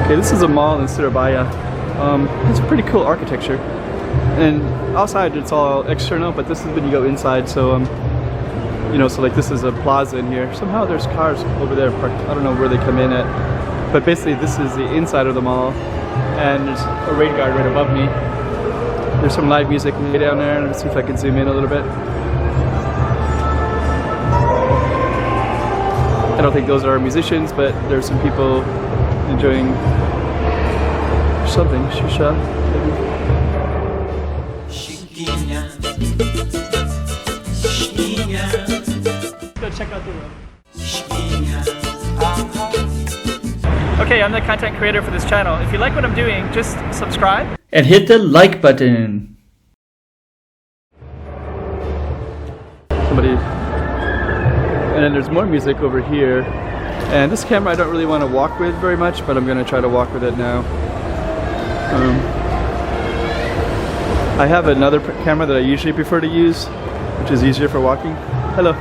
Okay, this is a mall in Surabaya. It's a pretty cool architecture. And outside it's all external, but this is when you go inside, so you know, so like this is a plaza in here. Somehow there's cars over there parked. I don't know where they come in at. But basically this is the inside of the mall, and there's a rain guard right above me. There's some live music way down there. Let's see if I can zoom in a little bit. I don't think those are musicians, but there's some people enjoying something, shisha, maybe. Let's go check out the room. Okay, I'm the content creator for this channel. If you like what I'm doing, just subscribe and hit the like button. Somebody. And then there's more music over here. And this camera I don't really want to walk with very much, but I'm going to try to walk with it now. I have another camera that I usually prefer to use, which is easier for walking. Hello.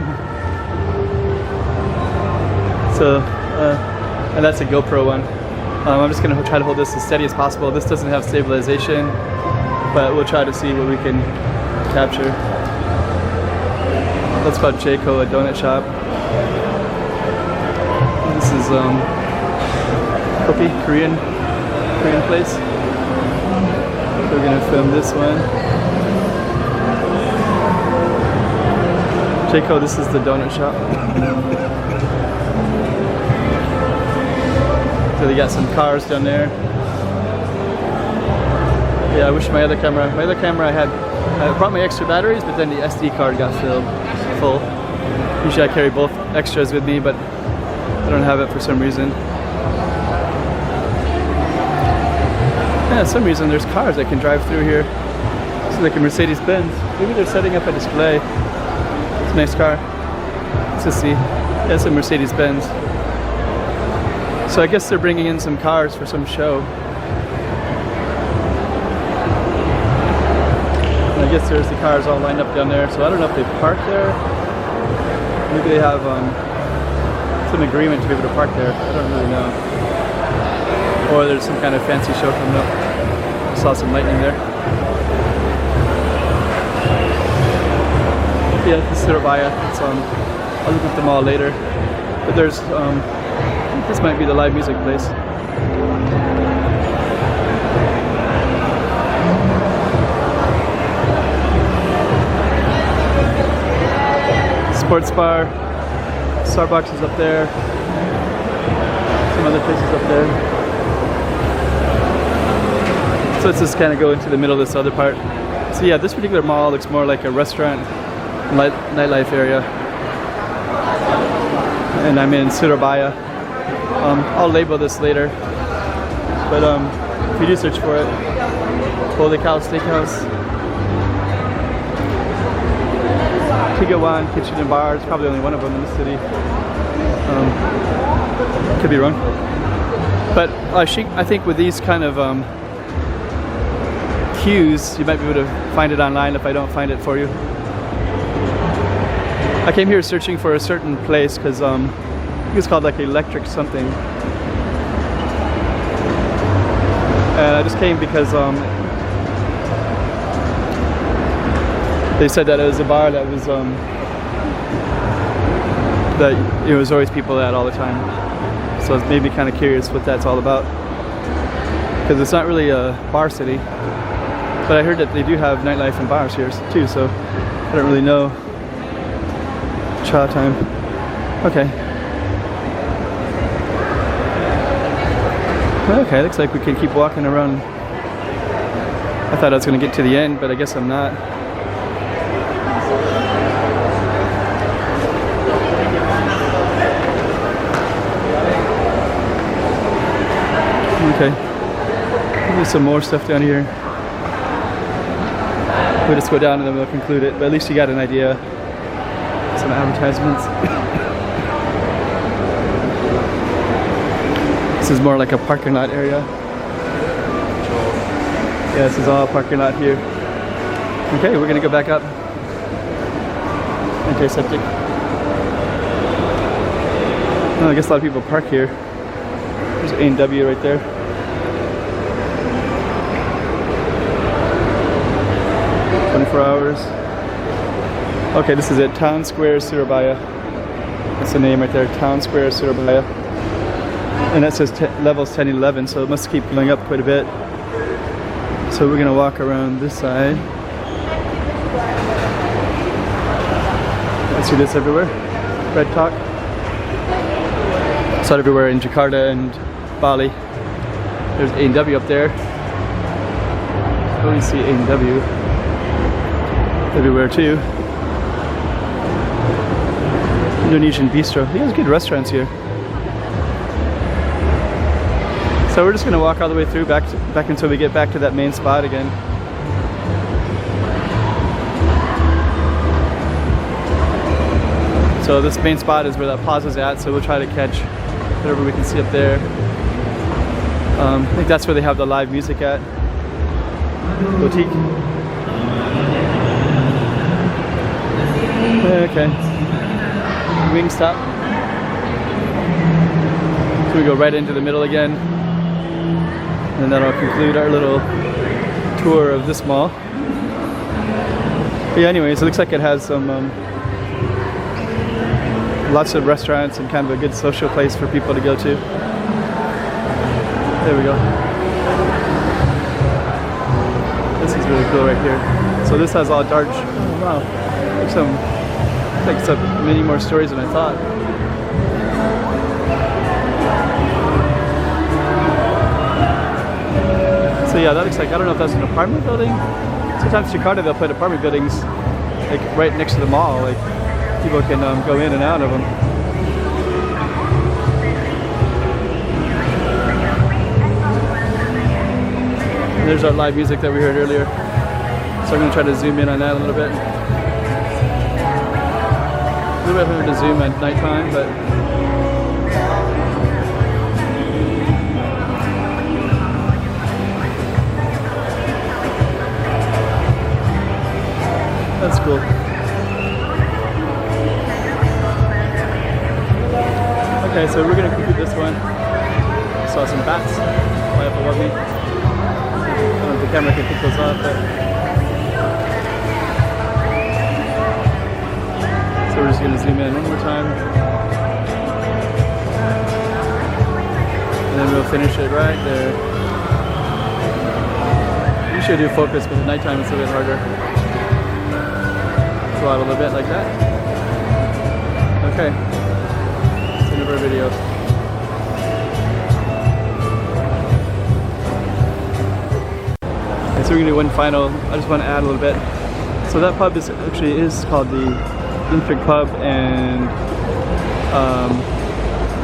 So, and that's a GoPro one. I'm just going to try to hold this as steady as possible. This doesn't have stabilization, but we'll try to see what we can capture. That's called Jayco, a donut shop. This is Kopi, Korean place. We're gonna film this one. Jayco, this is the donut shop. So they got some cars down there. Yeah, I wish my other camera I brought my extra batteries, but then the SD card got full. Usually I carry both extras with me, but I don't have it for some reason. Yeah, for some reason there's cars that can drive through here. It's like a Mercedes-Benz. Maybe they're setting up a display. It's a nice car. Let's just see. Yeah, it's a Mercedes-Benz. So I guess they're bringing in some cars for some show. And I guess there's the cars all lined up down there. So I don't know if they park there. Maybe they have some agreement to be able to park there. I don't really know. Or there's some kind of fancy show coming up. I saw some lightning there. Yeah, this is Surabaya. It's I'll look at them all later. But there's I think this might be the live music place. Sports bar. Starbucks is up there. Some other places up there. So let's just kind of go into the middle of this other part. So yeah, this particular mall looks more like a restaurant, nightlife area. And I'm in Surabaya. I'll label this later. But if you do search for it, Holy Cow Steakhouse. Tigawan Kitchen and Bar. It's probably only one of them in the city. Could be wrong. But I think with these kind of cues, you might be able to find it online if I don't find it for you. I came here searching for a certain place because I think it's called like Electric something. And I just came because they said that it was a bar that was that it was always people at all the time. So it made me kind of curious what that's all about. Because it's not really a bar city. But I heard that they do have nightlife and bars here too, so I don't really know. Cha time. Okay. Okay, looks like we can keep walking around. I thought I was going to get to the end, but I guess I'm not. Okay. There's some more stuff down here. We'll just go down and then we'll conclude it, but at least you got an idea. Some advertisements. This is more like a parking lot area. Yeah, this is all parking lot here. Okay, we're gonna go back up. Antiseptic. Oh, I guess a lot of people park here. There's A&W right there. 24 hours. Okay, this is it. Town Square, Surabaya. That's the name right there. Town Square, Surabaya. And that says levels 10 and 11, so it must keep going up quite a bit. So we're gonna walk around this side. I see this everywhere. Red Talk. It's not everywhere in Jakarta and Bali. There's A&W up there. I always see A&W everywhere too. Indonesian bistro. He has good restaurants here. So we're just gonna walk all the way through back until we get back to that main spot again. So this main spot is where that plaza's at, so we'll try to catch whatever we can see up there. I think that's where they have the live music at. Boutique. Okay. Wingstop. So we go right into the middle again. And that'll conclude our little tour of this mall. But yeah, anyways, it looks like it has some lots of restaurants and kind of a good social place for people to go to. There we go. This is really cool right here. So this has all dark. Oh wow. Takes up many more stories than I thought. So yeah, that looks like, I don't know if that's an apartment building. Sometimes in Jakarta they'll put apartment buildings like right next to the mall. Like people can go in and out of them. And there's our live music that we heard earlier. So I'm going to try to zoom in on that a little bit. A little bit hard to zoom at nighttime, but that's cool. Okay, so we're going to conclude this one. Saw some bats fly up above me. I don't know if the camera can pick those up, but so we're just going to zoom in one more time. And then we'll finish it right there. Usually I do focus, but at nighttime it's a bit harder. Go out a little bit like that. Okay. That's the end of our video. Okay, so we're gonna do one final. I just want to add a little bit. So that pub is called the Infant Pub and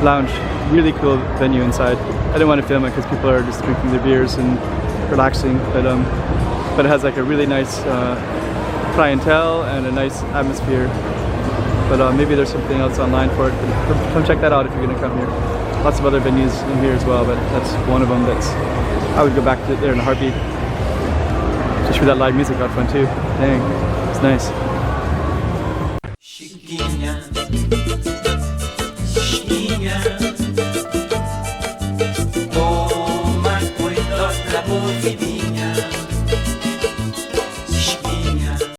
Lounge. Really cool venue inside. I didn't want to film it because people are just drinking their beers and relaxing, but it has like a really nice clientele and a nice atmosphere. But maybe there's something else online for it. Come check that out if you're gonna come here. Lots of other venues in here as well, but that's one of them that's I would go back to there in a heartbeat. Just for that live music out front too. Dang, it's nice.